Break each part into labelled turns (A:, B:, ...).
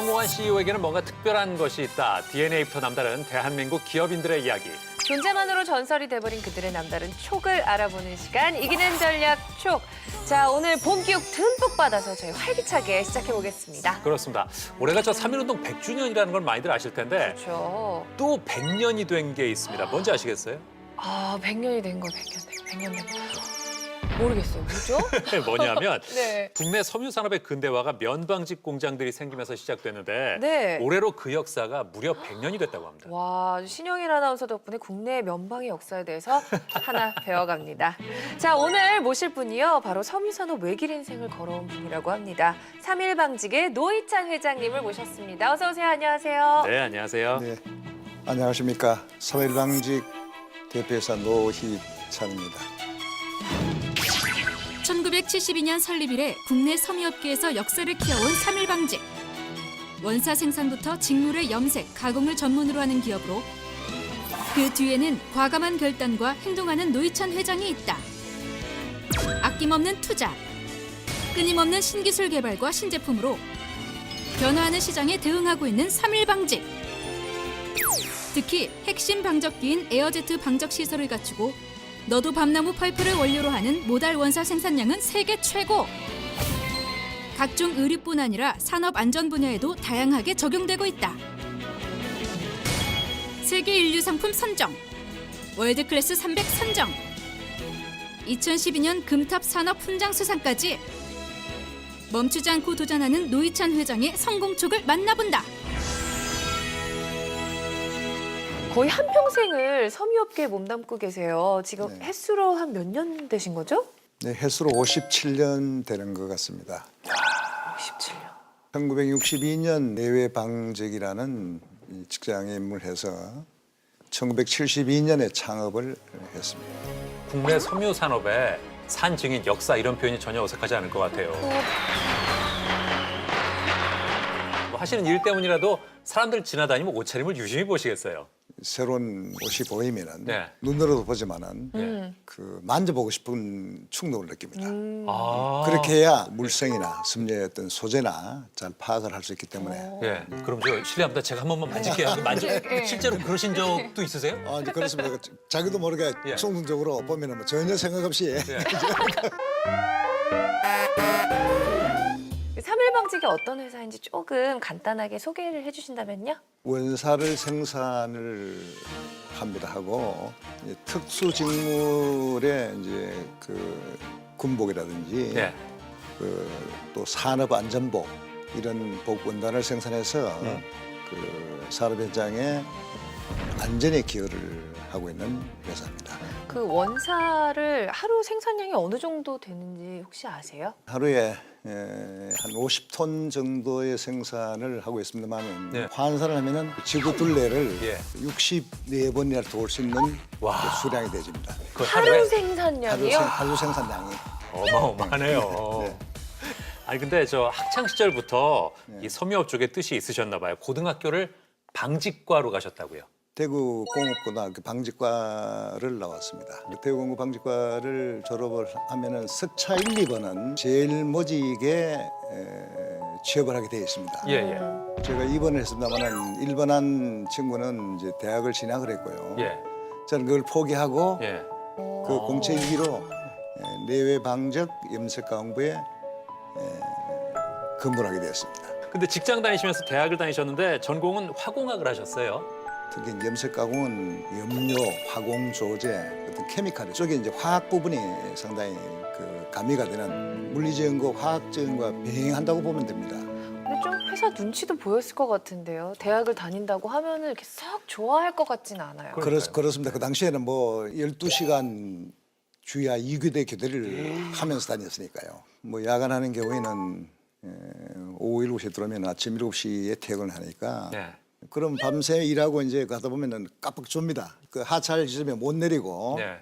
A: 성공한 CEO에게는 뭔가 특별한 것이 있다. DNA부터 남다른 대한민국 기업인들의 이야기.
B: 존재만으로 전설이 돼버린 그들의 남다른 촉을 알아보는 시간, 이기는 전략 촉. 자, 오늘 봄 기운 듬뿍 받아서 저희 활기차게 시작해보겠습니다.
A: 그렇습니다. 올해가 저 3.1운동 100주년이라는 걸 많이들 아실 텐데
B: 그렇죠.
A: 또 100년이 된 게 있습니다. 뭔지 아시겠어요?
B: 아, 100년이 된 거, 100년 된 거. 모르겠어요. 뭐죠?
A: 뭐냐면
B: 네.
A: 국내 섬유산업의 근대화가 면방직 공장들이 생기면서 시작됐는데
B: 네.
A: 올해로 그 역사가 무려 100년이 됐다고 합니다.
B: 와, 신영일 아나운서 덕분에 국내 면방의 역사에 대해서 하나 배워갑니다. 자, 오늘 모실 분이요. 바로 섬유산업 외길 인생을 걸어온 분이라고 합니다. 3.1 방직의 노희찬 회장님을 모셨습니다. 어서 오세요. 안녕하세요.
A: 네, 안녕하세요.
C: 네, 안녕하십니까. 3.1 방직 대표이사 노희찬입니다.
D: 1972년 설립 이래 국내 섬유업계에서 역사를 키워온 3.1 방직. 원사 생산부터 직물의 염색, 가공을 전문으로 하는 기업으로 그 뒤에는 과감한 결단과 행동하는 노희찬 회장이 있다. 아낌없는 투자, 끊임없는 신기술 개발과 신제품으로 변화하는 시장에 대응하고 있는 3.1 방직. 특히 핵심 방적기인 에어제트 방적 시설을 갖추고 너도 밤나무 펄프를 원료로 하는 모달 원사 생산량은 세계 최고. 각종 의류뿐 아니라 산업 안전 분야에도 다양하게 적용되고 있다. 세계 인류 상품 선정, 월드 클래스 300 선정, 2012년 금탑 산업 훈장 수상까지 멈추지 않고 도전하는 노희찬 회장의 성공촉을 만나본다.
B: 거의 한평생을 섬유업계에 몸담고 계세요. 지금
C: 네.
B: 횟수로 한 몇 년 되신 거죠?
C: 네, 횟수로 57년 되는 것 같습니다.
B: 17년.
C: 1962년 내외 방직이라는 직장에 입문해서 1972년에 창업을 했습니다.
A: 국내 섬유산업의 산 증인 역사 이런 표현이 전혀 어색하지 않을 것 같아요. 뭐 하시는 일 때문이라도 사람들 지나다니면 옷차림을 유심히 보시겠어요.
C: 새로운 옷이 보이면은
A: 네.
C: 눈으로도 보지만은
A: 네.
C: 그 만져보고 싶은 충동을 느낍니다.
A: 아.
C: 그렇게 해야 물성이나 습려의 어떤 소재나 잘 파악을 할 수 있기 때문에
A: 예. 그럼 저 실례합니다. 제가 한 번만 만질게요. 실제로 그러신 적도 있으세요?
C: 이제 그렇습니다. 자기도 모르게
A: 예.
C: 충동적으로 보면은 뭐 전혀 생각 없이
A: 예.
B: 3.1 방직이 어떤 회사인지 조금 간단하게 소개를 해주신다면요?
C: 원사를 생산을 합니다 하고 이제 특수 직물의 이제 그 군복이라든지
A: 예.
C: 또 산업안전복 이런 복 원단을 생산해서 그 산업 현장에 안전에 기여를 하고 있는 회사입니다.
B: 그 원사를 하루 생산량이 어느 정도 되는지 혹시 아세요?
C: 하루에 한 50톤 정도의 생산을 하고 있습니다만
A: 네.
C: 환산을 하면은 지구 둘레를
A: 예.
C: 64번이나 돌 수 있는
A: 와.
C: 수량이 되집니다.
A: 그
B: 하루
A: 하루에
B: 생산량이요?
C: 하루 생산량이.
A: 어마어마하네요.
C: 네.
A: 아니 근데 저 학창 시절부터 이 섬유업 쪽에 뜻이 있으셨나 봐요. 고등학교를 방직과로 가셨다고요.
C: 대구 공업고등학교 방직과를 나왔습니다. 대구 방직과를 졸업을 하면은 석차 1, 2번은 제일 모직에 취업을 하게 되어 있습니다.
A: 예, 예.
C: 제가 2번을 했습니다만은 1번한 친구는 이제 대학을 진학을 했고요.
A: 예.
C: 저는 그걸 포기하고
A: 예.
C: 그 공채 2기로 내외 방적 염색가공부에 근무를 하게 되었습니다.
A: 근데 직장 다니시면서 대학을 다니셨는데 전공은 화공학을 하셨어요.
C: 특히 염색 가공은 염료, 화공 조제, 어떤 케미칼 쪽에 이제 화학 부분이 상당히 그 가미가 되는 물리적인과 화학적인과 병행한다고 보면 됩니다.
B: 근데 좀 회사 눈치도 보였을 것 같은데요. 대학을 다닌다고 하면은 이렇게 썩 좋아할 것 같지는 않아요.
C: 그렇습니다. 그 당시에는 뭐 12시간 주야 2교대 교대를 하면서 다녔으니까요. 뭐 야간하는 경우에는 오후 7시에 들어오면 아침 7시에 퇴근을 하니까
A: 네.
C: 그럼 밤새 일하고 이제 가다 보면은 깜빡 줍니다. 그 하차할 시점에 못 내리고
A: 네.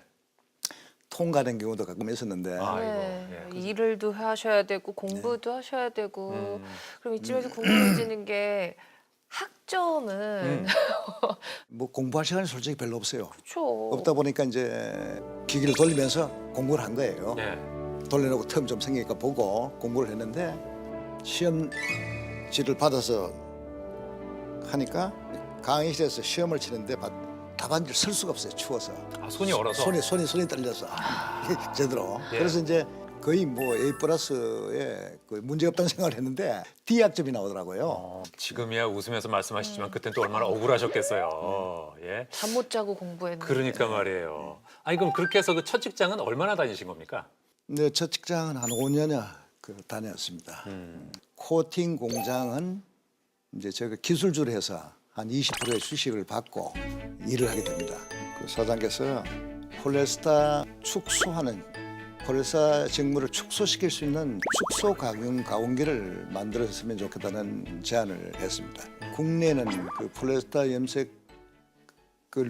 C: 통과하는 경우도 가끔 있었는데
A: 아이고.
B: 네.
A: 예.
B: 일을도 하셔야 되고 공부도 하셔야 되고 그럼 이쯤에서 궁금해지는 게 학점은
C: 뭐 공부할 시간이 솔직히 별로 없어요.
B: 그렇죠.
C: 없다 보니까 이제 기기를 돌리면서 공부를 한 거예요.
A: 네.
C: 돌려놓고 틈 좀 생기니까 보고 공부를 했는데 시험지를 받아서 하니까 강의실에서 시험을 치는데 답안지를 쓸 수가 없어요. 추워서.
A: 아, 손이 얼어서.
C: 손이 떨려서 제대로.
A: 예.
C: 그래서 이제 거의 뭐 A+에 그 문제 없다는 생각을 했는데 D 학점이 나오더라고요.
A: 지금이야 웃으면서 말씀하시지만 그때는 또 얼마나 억울하셨겠어요. 예.
B: 잠 못 자고 공부했는데.
A: 그러니까 말이에요. 아니 그럼 그렇게 해서 그 첫 직장은 얼마나 다니신 겁니까?
C: 근데 첫 직장은 한 5년여 다녔습니다. 코팅 공장은 이제 제가 기술주를 해서 한 20%의 수식을 받고 일을 하게 됩니다. 그 사장께서 폴리에스터 축소하는 폴리에스터 직물을 축소시킬 수 있는 축소 가공기를 만들었으면 좋겠다는 제안을 했습니다. 국내는 그 폴리에스터 염색을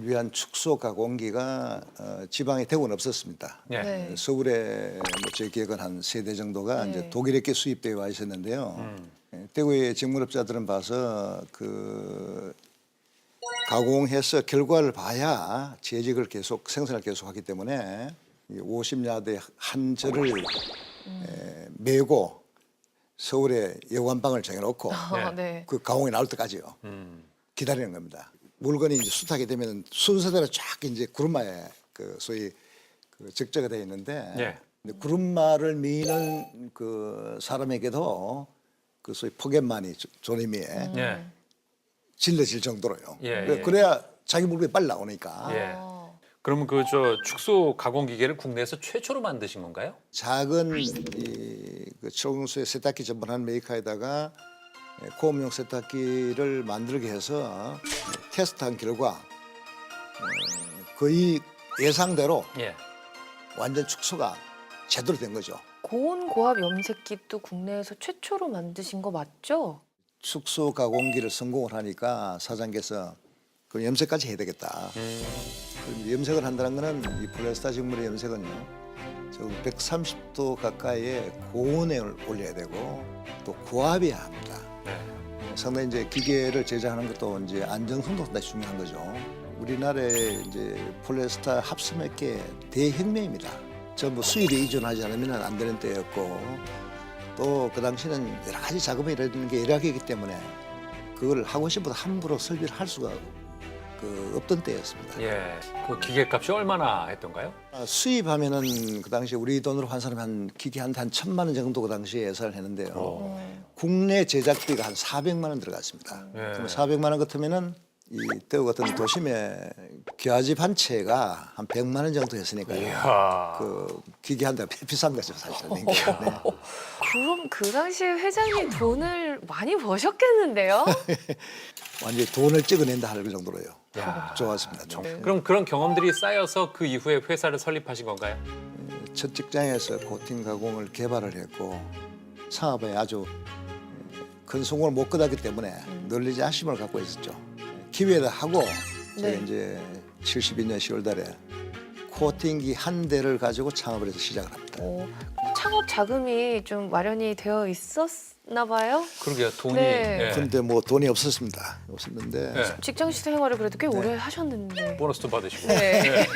C: 위한 축소 가공기가 지방에 대구는 없었습니다.
A: 예.
B: 네.
C: 서울에 제 기억은 한 3대 정도가 이제 독일에게 수입되어 와 있었는데요. 대구의 직물업자들은 봐서 그 가공해서 결과를 봐야 재직을 계속 생산을 계속하기 때문에 50야드 한 절을 메고 서울에 여관방을 정해놓고
B: 아, 네.
C: 그 가공이 나올 때까지요. 기다리는 겁니다. 물건이 이제 수탁이 되면 순서대로 쫙 이제 구름마에 그 소위 그 적재가 되어 있는데
A: 예.
C: 근데 구름마를 미는 그 사람에게도 그 소위 폭염만이 존임에
A: 예.
C: 질러질 정도로요.
A: 예, 예.
C: 그래야 자기 물건이 빨리 나오니까
A: 예. 그러면 그 저 축소 가공 기계를 국내에서 최초로 만드신 건가요?
C: 작은 그 초공수의 세탁기 전문한 메이커에다가 고음용 세탁기를 만들게 해서 테스트한 결과 거의 예상대로
A: 예.
C: 완전 축소가 제대로 된 거죠.
B: 고온고압 염색기도 국내에서 최초로 만드신 거 맞죠?
C: 축소 가공기를 성공을 하니까 사장께서 그 염색까지 해야 되겠다. 그럼 염색을 한다는 거는 이 폴리에스터 직물의 염색은요. 저 130도 가까이의 고온에 올려야 되고 또 고압이어야 합니다.
A: 네.
C: 상당히 이제 기계를 제작하는 것도 이제 안정성도 상당히 중요한 거죠. 우리나라의 이제 폴리에스터 합성업계 대혁명입니다. 전부 수입에 의존하지 않으면 안 되는 때였고 또 그 당시는 여러 가지 작업을 해야 되는 게 열악이기 때문에 그걸 하고 싶어도 함부로 설비를 할 수가 없던 때였습니다.
A: 예. 그 기계 값이 얼마나 했던가요?
C: 수입하면은 그 당시에 우리 돈으로 한 사람이 한 기계 한 1,000만 원 정도 그 당시에 예산을 했는데요. 국내 제작비가 한 400만 원 들어갔습니다.
A: 예.
C: 그럼 400만 원 같으면은 이 대구 같은 도심에 기아집 한 채가 한 100만 원 정도 했으니까요.
A: 이야.
C: 그 기계 한 대가 비싼 거죠 사실은. 네.
B: 그럼 그 당시에 회장님 돈을 많이 버셨겠는데요?
C: 완전히 돈을 찍어낸다 할 정도로요.
A: 야.
C: 좋았습니다. 좀.
A: 그럼 그런 경험들이 쌓여서 그 이후에 회사를 설립하신 건가요?
C: 첫 직장에서 코팅 가공을 개발을 했고 사업에 아주 큰 성공을 못 거뒀기 때문에 널리지 아쉬움을 갖고 있었죠. 기회를 하고 제가
B: 네.
C: 이제 72년 10월달에 코팅기 한 대를 가지고 창업을 해서 시작을 합니다.
B: 창업 자금이 좀 마련이 되어 있었나 봐요?
A: 그러게요. 돈이.
B: 네.
A: 예.
C: 근데 뭐 돈이 없었습니다. 없었는데
A: 예.
B: 직장 생활을 그래도 꽤 오래 하셨는데.
A: 보너스도 받으시고.
B: 네.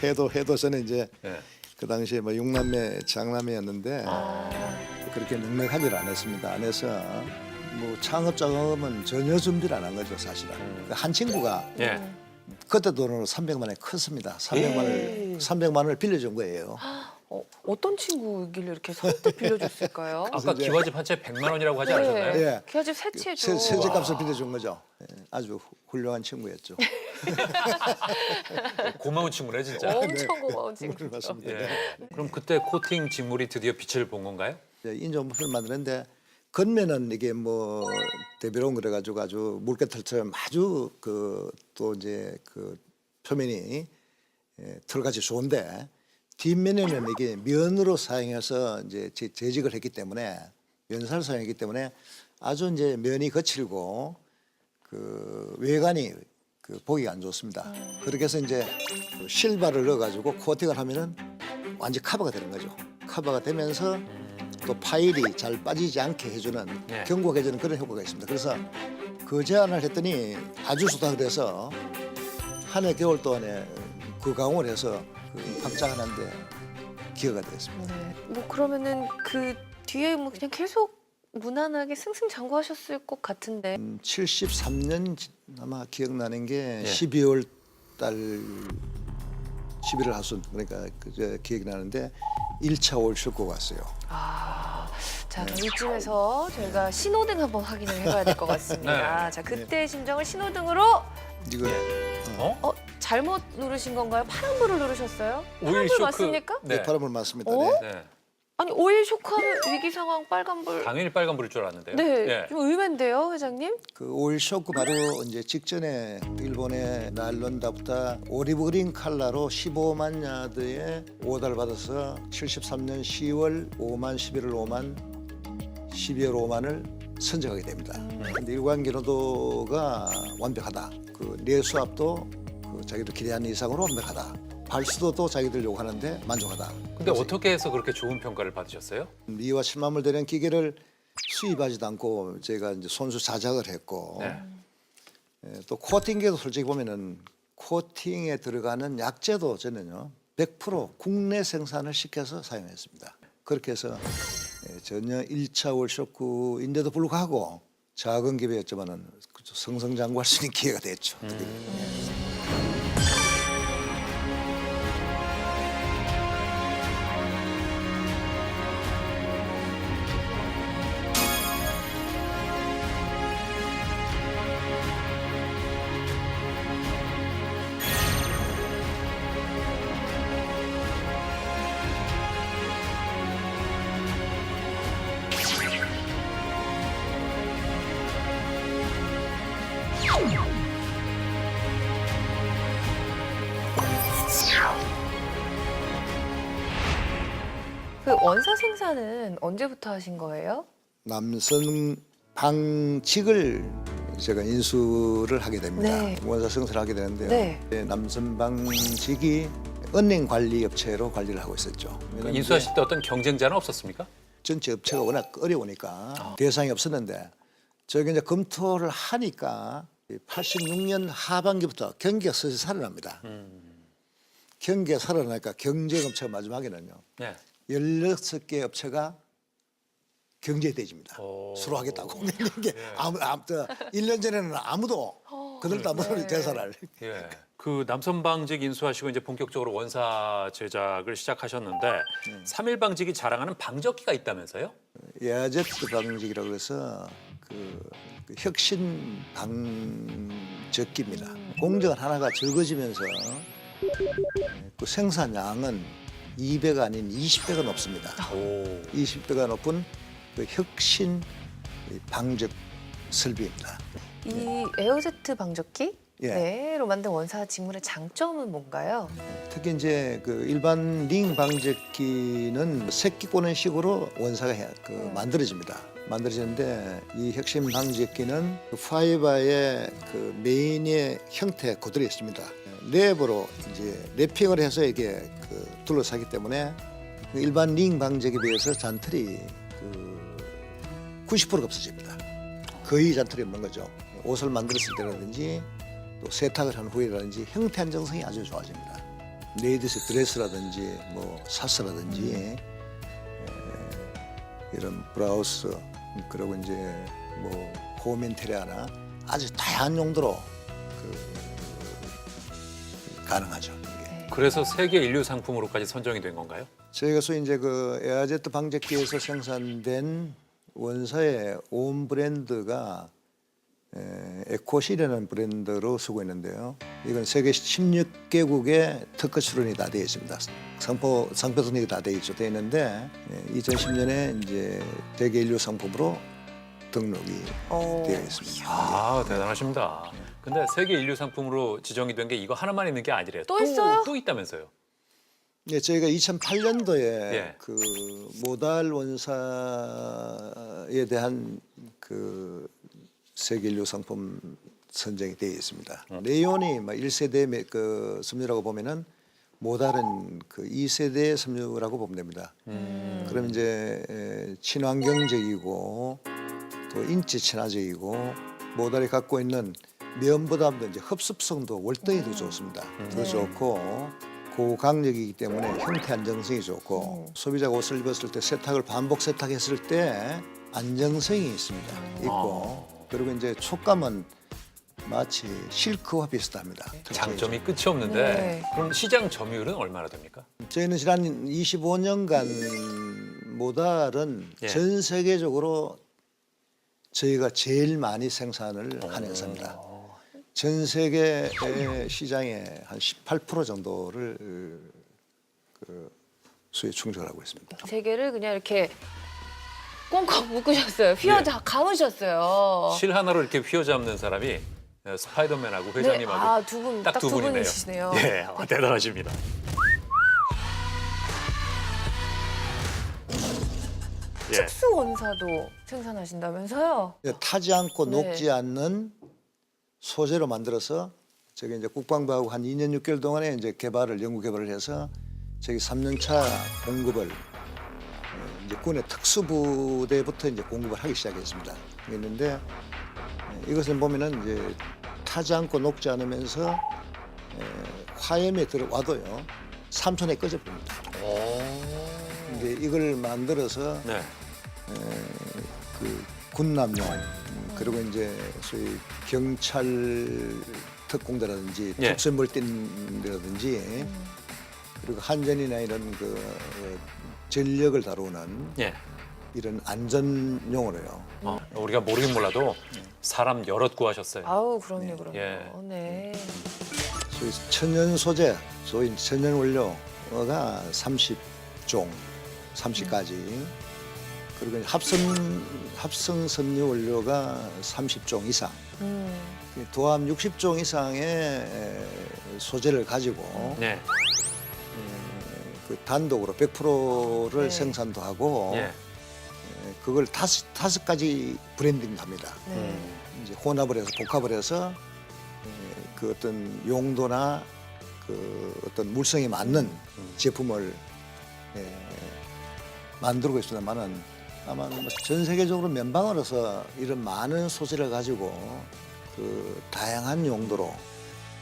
C: 해도 저는 이제
A: 예.
C: 그 당시에 뭐 6남매 장남매였는데 그렇게 넉넉하지를 않았습니다. 안 해서 뭐 창업 자금은 전혀 준비를 안 한 거죠 사실은. 한 친구가
A: 예.
C: 그때 돈으로 300만 원이 컸습니다. 300만 원을 빌려준 거예요.
B: 어떤 친구길래 이렇게 선뜻 빌려줬을까요?
A: 아까
C: 이제-
A: 기와집 한 채 100만 원이라고 하지 않으셨나요?
B: 네.
C: 예.
B: 기아집 세 채죠.
C: 세제값을 빌려준 거죠. 예, 아주 훌륭한 친구였죠.
A: 고마운 친구네 진짜.
B: 엄청 고마운 친구죠.
C: 맞습니다.
A: 예. 그럼 그때 코팅 직물이 드디어 빛을 본 건가요?
C: 인조모품을 만드는데 겉면은 이게 뭐 대비로운 그래가지고 아주 물개털처럼 아주 또 이제 그 표면이 털같이 좋은데 뒷면에는 이게 면으로 사용해서 이제 재직을 했기 때문에 면사를 사용했기 때문에 아주 이제 면이 거칠고 그 외관이 보기가 안 좋습니다. 그렇게 해서 이제 실바를 넣어가지고 코팅을 하면은 완전 커버가 되는 거죠. 커버가 되면서 또 파일이 잘 빠지지 않게 해주는
A: 네.
C: 경고해주는 그런 효과가 있습니다. 그래서 그 제안을 했더니 아주 좋다 그래서 한 해 겨울 동안에 그 가공을 해서 확장하는데 기여가 되었습니다.
B: 네. 뭐 그러면은 그 뒤에 뭐 그냥 계속 무난하게 승승장구하셨을 것 같은데.
C: 73년 아마 기억나는 게
A: 예.
C: 12월 달 11월 하순 그러니까 그저 기억이 나는데 1차 월쇼크가 왔어요.
B: 자, 그럼 이쯤에서 저희가 신호등 한번 확인을 해봐야 될 것 같습니다.
A: 네.
B: 자, 그때의 심정을 신호등으로
C: 이거
B: 잘못 누르신 건가요? 파란불을 누르셨어요?
A: 오일
B: 파란불
A: 쇼크.
B: 맞습니까?
C: 네. 파란불 맞습니다.
B: 어?
C: 네.
A: 네.
B: 아니, 오일 쇼크하면 위기 상황 빨간불.
A: 당연히 빨간불일 줄 알았는데요.
B: 네,
A: 예.
B: 좀 의외인데요, 회장님?
C: 그 오일 쇼크 바로 이제 직전에 일본의 날론다부터 오리브 그린 칼라로 15만 야드의 오다를 받아서 73년 10월 5만, 11월 5만, 12월 5만을 선정하게 됩니다. 근데 일관 기로도가 완벽하다. 그 내수압도 그 자기도 기대한 이상으로 완벽하다. 발수도도 자기들 요구하는데 만족하다.
A: 근데 어떻게 해서 그렇게 좋은 평가를 받으셨어요?
C: 미와 10만 불 되는 기계를 수입하지도 않고 제가 이제 손수 자작을 했고
A: 네.
C: 또 코팅계도 솔직히 보면은 코팅에 들어가는 약재도 저는요 100% 국내 생산을 시켜서 사용했습니다. 그렇게 해서 전혀 1차 월쇼크인데도 불구하고 작은 기업이었지만은 승승장구할 수 있는 기회가 됐죠.
B: 그 원사 생산은 언제부터 하신 거예요?
C: 남선 방직을 제가 인수를 하게 됩니다.
B: 네.
C: 원사 생산을 하게 되는데요.
B: 네.
C: 남선 방직이 은행 관리 업체로 관리를 하고 있었죠. 왜냐면
A: 인수하실 때 어떤 경쟁자는 없었습니까?
C: 전체 업체가 워낙 어려우니까 대상이 없었는데 저희가 이제 검토를 하니까 86년 하반기부터 경기가 슬슬 살아납니다. 경기가 살아나니까 경쟁 업체가 마지막에는요.
A: 네.
C: 16개 업체가 경제대지입니다.
A: 오.
C: 수로 하겠다고. 이게 아무 1년 전에는 아무도 그들도 아무도 대사를.
A: 예. 그 남선방직 인수하시고 이제 본격적으로 원사 제작을 시작하셨는데 3일 방직이 자랑하는 방적기가 있다면서요?
C: 에아제트 방직이라고 해서 그 혁신 방적기입니다. 공정 하나가 적어지면서 그 생산량은 2배가 아닌 20배가 높습니다.
A: 오.
C: 20배가 높은 그 혁신 방적 설비입니다.
B: 이 에어제트 방적기?
C: 예.
B: 네,로 만든 원사 직물의 장점은 뭔가요?
C: 특히 이제 그 일반 링 방적기는 새끼 꼬는 식으로 원사가 만들어집니다. 만들어지는데 이 혁신 방적기는 그 파이버의 그 메인의 형태 그대로 있습니다. 랩으로 이제 랩핑을 해서 이게 그 둘러싸기 때문에 일반 링 방적에 비해서 잔털이 그 90%가 없어집니다. 거의 잔털이 없는 거죠. 옷을 만들었을 때라든지 또 세탁을 한 후에라든지 형태 안정성이 아주 좋아집니다. 레이디스 드레스라든지 뭐 사스라든지 이런 브라우스 그리고 이제 뭐 홈 인테리어나 아주 다양한 용도로 가능하죠. 이게.
A: 그래서 세계 인류 상품으로까지 선정이 된 건가요?
C: 저희가 소위 이제 그 에아제트 방적기에서 생산된 원사의 온 브랜드가 에코시라는 브랜드로 쓰고 있는데요. 이건 세계 16개국의 특허 출원이 다 되어 있습니다. 상표 등록이 다 되어 있죠. 되어 있는데 2010년에 이제 세계 인류 상품으로 등록이 되어 있습니다.
A: 아, 대단하십니다. 근데 세계 인류 상품으로 지정이 된 게 이거 하나만 있는 게 아니래요.
B: 또 있어요?
A: 또 있다면서요?
C: 네, 저희가 2008년도에
A: 예.
C: 그 모달 원사에 대한 그 세계 인류 상품 선정이 되어 있습니다. 레온이 막 1세대 그 섬유라고 보면은 모달은 그 2세대 섬유라고 보면 됩니다. 그럼 이제 친환경적이고 또 인체 친화적이고 모달이 갖고 있는 면보다도 이제 흡습성도 월등히 더 좋습니다. 더 좋고 고강력이기 때문에 형태 안정성이 좋고 소비자가 옷을 입었을 때 세탁을 반복 세탁했을 때 안정성이 있습니다. 있고 그리고 이제 촉감은 마치 실크와 비슷합니다.
A: 장점이 끝이 없는데
B: 네.
A: 그럼 시장 점유율은 얼마나 됩니까?
C: 저희는 지난 25년간 모달은
A: 예.
C: 전 세계적으로 저희가 제일 많이 생산을 한 회사입니다. 전 세계 시장의 한 18% 정도를 그 수에 충족하고 있습니다.
B: 세 개를 그냥 이렇게 꽁꽁 묶으셨어요. 감으셨어요.
A: 실 하나로 이렇게 휘어잡는 사람이 스파이더맨하고 회장님하고
B: 두 분,
A: 딱
B: 딱
A: 두
B: 두
A: 분이네요.
B: 분이시네요.
A: 예, 대단하십니다. 예.
B: 특수 원사도 생산하신다면서요?
C: 타지 않고
B: 네.
C: 녹지 않는 소재로 만들어서 저기 이제 국방부하고 한 2년 6개월 동안에 이제 연구 개발을 해서 저기 3년차 공급을 이제 군의 특수부대부터 이제 공급을 하기 시작했습니다. 했는데 이것을 보면은 이제 타지 않고 녹지 않으면서 화염에 들어와도요 3초 내에 꺼져버립니다. 이제 이걸 만들어서
A: 네.
C: 그 군남용 그리고 이제 소위 경찰 특공대라든지
A: 예.
C: 특수물팀이라든지 그리고 한전이나 이런 그 전력을 다루는
A: 예.
C: 이런 안전용으로요.
A: 우리가 모르긴 몰라도 사람 여럿 구하셨어요.
B: 아우 그럼요, 그럼요.
A: 예.
B: 네.
C: 소위 천연 소재, 소위 천연 원료가 30종, 30가지. 그리고 이제 합성 섬유 원료가 30종 이상. 도합 60종 이상의 소재를 가지고
A: 네.
C: 그 단독으로 100%를
B: 네.
C: 생산도 하고
A: 예.
C: 그걸 다섯 가지 브랜딩합니다.
B: 네.
C: 이제 혼합을 해서 복합을 해서 그 어떤 용도나 그 어떤 물성에 맞는 제품을 만들고 있습니다만은 아마 전 세계적으로 면방으로서 이런 많은 소재를 가지고 그 다양한 용도로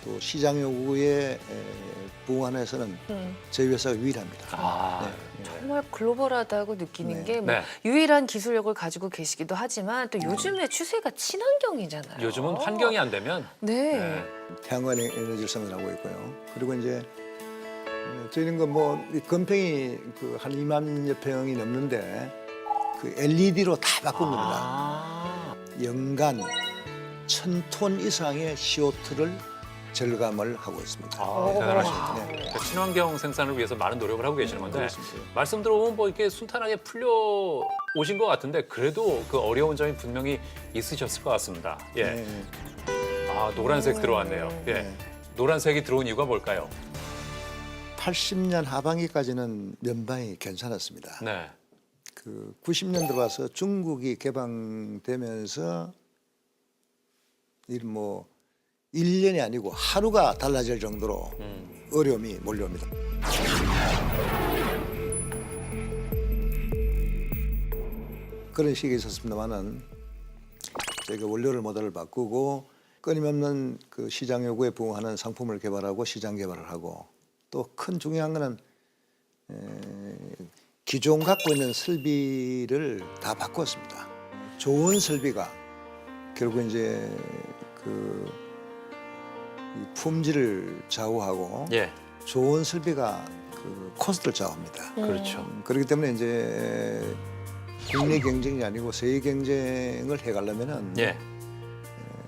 C: 또 시장 요구에 부응하는 저희 회사가 유일합니다.
A: 아,
B: 정말 글로벌하다고 느끼는
C: 네.
B: 게 뭐
A: 네.
B: 유일한 기술력을 가지고 계시기도 하지만 또 요즘에 추세가 친환경이잖아요.
A: 요즘은 환경이 안 되면
B: 네.
C: 태양광 에너지를 생산하고 있고요. 그리고 이제 저희는 그뭐 건평이 그 한 2만여 평이 넘는데 그 LED로 다 바꾼 겁니다.
A: 아.
C: 연간 1,000톤 이상의 CO2를 절감을 하고 있습니다.
A: 대단하십니다.
C: 네.
A: 그러니까 친환경 생산을 위해서 많은 노력을 하고 계시는 건데
C: 그렇습니다.
A: 말씀 들어보면 뭐 이렇게 순탄하게 풀려 오신 것 같은데 그래도 그 어려운 점이 분명히 있으셨을 것 같습니다. 예.
C: 네.
A: 아 노란색 들어왔네요. 예.
C: 네.
A: 노란색이 들어온 이유가 뭘까요?
C: 80년 하반기까지는 면방이 괜찮았습니다.
A: 네.
C: 그 90년 들어와서 중국이 개방되면서 뭐 1년이 아니고 하루가 달라질 정도로 어려움이 몰려옵니다. 그런 시기가 있었습니다만은 저희가 원료를 모델을 바꾸고 끊임없는 그 시장 요구에 부응하는 상품을 개발하고 시장 개발을 하고 또 큰 중요한 거는 기존 갖고 있는 설비를 다 바꿨습니다. 좋은 설비가 결국 이제 그 이 품질을 좌우하고
A: 예.
C: 좋은 설비가 그 코스트를 좌우합니다.
A: 그렇죠.
C: 그렇기 때문에 이제 국내 경쟁이 아니고 세계 경쟁을 해가려면은
A: 예.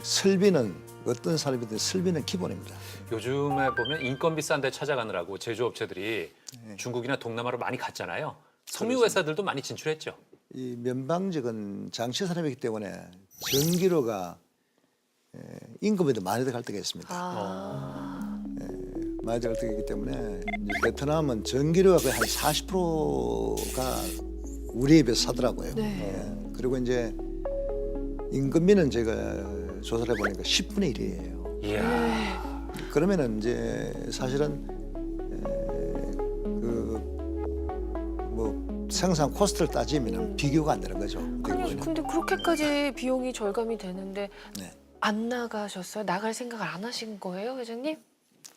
C: 설비는 어떤 설비든 설비는 기본입니다.
A: 요즘에 보면 인건비 싼 데 찾아가느라고 제조업체들이 중국이나 동남아로 많이 갔잖아요. 섬유 회사들도 많이 진출했죠.
C: 이 면방직은 장치 산업이기 때문에 전기료가 임금에도 많이 들어갈 때가 있습니다. 많이 들어갈 때가 있기 때문에 이제 베트남은 전기료가 거의 한 40%가 우리에 비해서 사더라고요.
B: 네.
C: 그리고 이제 임금비는 제가 조사를 해보니까 10분의 1이에요.
A: 이야.
C: 그러면은 이제 사실은 그 뭐 생산 코스트를 따지면 비교가 안 되는 거죠.
B: 아니,
C: 결국에는.
B: 근데 그렇게까지 비용이 절감이 되는데
C: 네.
B: 안 나가셨어요? 나갈 생각을 안 하신 거예요, 회장님?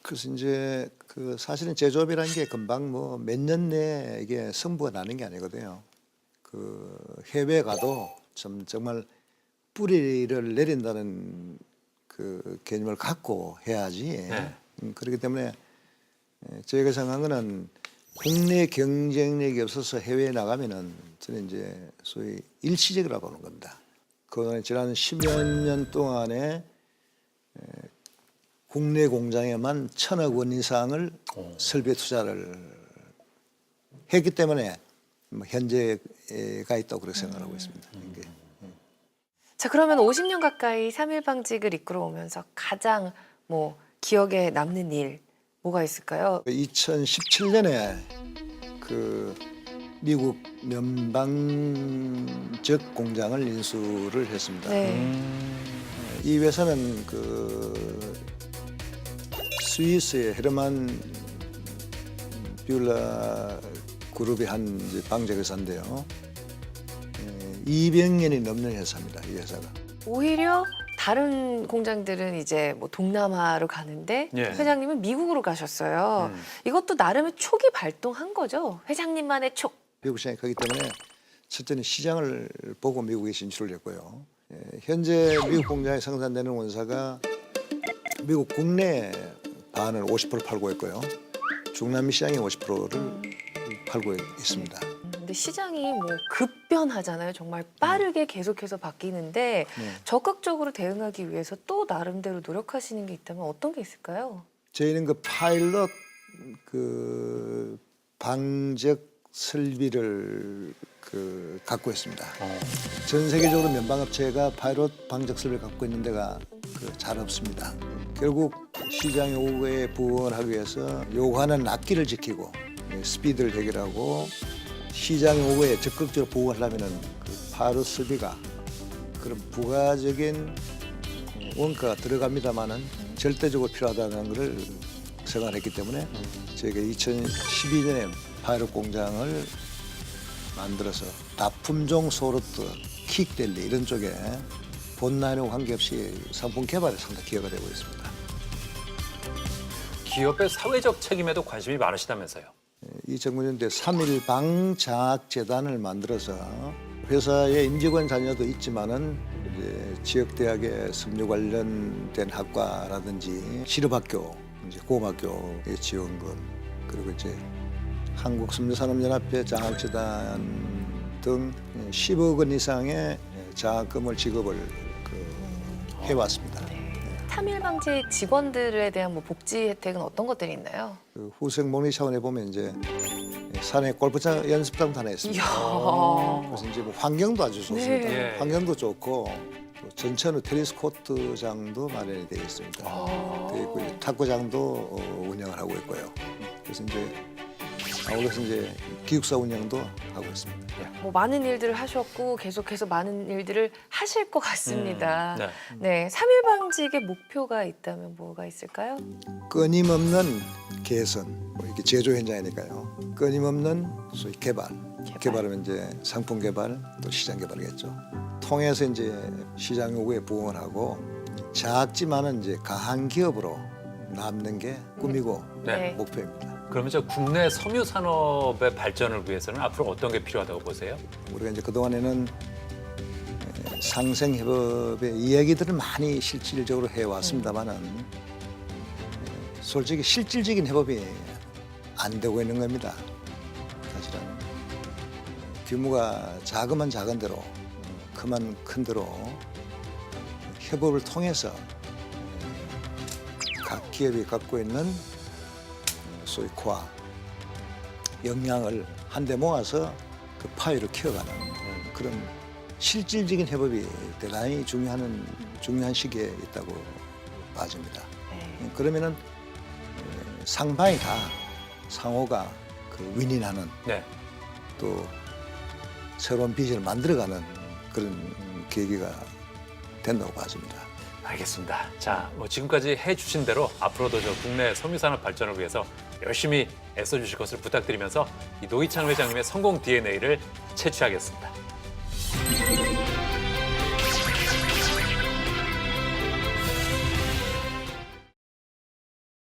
C: 그래서 이제 그 사실은 제조업이라는 게 금방 뭐 몇 년 내에 이게 승부가 나는 게 아니거든요. 그 그 해외 가도 좀 정말 뿌리를 내린다는 그 개념을 갖고 해야지.
A: 네.
C: 그렇기 때문에 저희가 생각한 거는 국내 경쟁력이 없어서 해외에 나가면은 저는 이제 소위 일시적이라고 보는 겁니다. 그 지난 10여 년 동안에 국내 공장에만 1,000억 원 이상을 설비 투자를 했기 때문에 뭐 현재가 있다고 그렇게 생각하고 있습니다. 이게.
B: 자, 그러면 50년 가까이 3.1방직을 이끌어 오면서 가장 뭐 기억에 남는 일 뭐가 있을까요?
C: 2017년에 그 미국 면방적 공장을 인수를 했습니다.
B: 네.
C: 이 회사는 그 스위스의 헤르만 뷰라 그룹이 한 이제 방적 회사인데요. 200년이 넘는 회사입니다. 이 회사가.
B: 오히려 다른 공장들은 이제 뭐 동남아로 가는데
A: 예.
B: 회장님은 미국으로 가셨어요. 이것도 나름의 촉이 발동한 거죠. 회장님만의 촉.
C: 미국 시장이 크기 때문에 첫째는 시장을 보고 미국에 진출을 했고요. 현재 미국 공장에 생산되는 원사가 미국 국내 반을 50% 팔고 있고요. 중남미 시장에 50%를 팔고 있습니다.
B: 근데 시장이 뭐 급변하잖아요. 정말 빠르게 계속해서 바뀌는데 적극적으로 대응하기 위해서 또 나름대로 노력하시는 게 있다면 어떤 게 있을까요?
C: 저희는 그 파일럿 그 방적 설비를 그 갖고 있습니다. 전 세계적으로 면방업체가 파일럿 방적 설비를 갖고 있는 데가 그 잘 없습니다. 결국 시장 요구에 부응하기 위해서 요구하는 납기를 지키고 스피드를 해결하고 시장 요구에 적극적으로 부응하려면은 그 파일럿 설비가 그런 부가적인 원가가 들어갑니다만은 절대적으로 필요하다는 것을 생각했기 때문에 저희가 2012년에 파일럿 공장을 만들어서 다품종 소르트, 킥델리 이런 쪽에 본라인과 관계없이 상품 개발에 상당히 기여가 되고 있습니다.
A: 기업의 사회적 책임에도 관심이 많으시다면서요.
C: 2009년도에 3.1방자학재단을 만들어서 회사의 임직원 자녀도 있지만은 이제 지역 대학의 석류 관련된 학과라든지 실업학교, 이제 고등학교의 지원금 그리고 이제 한국섬유산업연합회 장학재단 등 10억 원 이상의 장학금을 지급을 해왔습니다.
B: 3.1방직 직원들에 대한 뭐 복지 혜택은 어떤 것들이 있나요?
C: 그 후생 복리 차원에 보면 이제 산에 골프장 연습장도 하나 있습니다.
B: 이야.
C: 그래서 이제 뭐 환경도 아주 좋습니다.
A: 네.
C: 환경도 좋고 또 전천후 테니스 코트장도 마련이 되어 있습니다. 되어 있고 이제 탁구장도 운영을 하고 있고요. 그래서 이제 아울러서 이제 기숙사 운영도 하고 있습니다.
B: 뭐 많은 일들을 하셨고 계속해서 많은 일들을 하실 것 같습니다.
A: 네.
B: 네, 3.1방직의 목표가 있다면 뭐가 있을까요?
C: 끊임없는 개선, 뭐 이렇게 제조 현장이니까요. 끊임없는 소위 개발하면 이제 상품 개발, 또 시장 개발이겠죠. 통해서 이제 시장 요구에 부응을 하고 작지만은 이제 강한 기업으로 남는 게 꿈이고
A: 네.
C: 목표입니다.
A: 그러면 저 국내 섬유 산업의 발전을 위해서는 앞으로 어떤 게 필요하다고 보세요?
C: 우리가 이제 그동안에는 상생협업의 이야기들을 많이 실질적으로 해왔습니다만은 솔직히 실질적인 협업이 안 되고 있는 겁니다. 사실은 규모가 작으면 작은 대로 크면 큰 대로 협업을 통해서 각 기업이 갖고 있는 소위 코어 역량을 한데 모아서 그 파이를 키워가는 그런 실질적인 협업이 대단히 중요한 시기에 있다고 봐집니다.
B: 네.
C: 그러면은 상방이 다 상호가 그 윈윈하는
A: 네.
C: 또 새로운 비전을 만들어가는 그런 계기가 된다고 봐집니다.
A: 알겠습니다. 자, 뭐 지금까지 해주신 대로 앞으로도 저 국내 섬유산업 발전을 위해서 열심히 애써주실 것을 부탁드리면서 이 노희찬 회장님의 성공 DNA를 채취하겠습니다.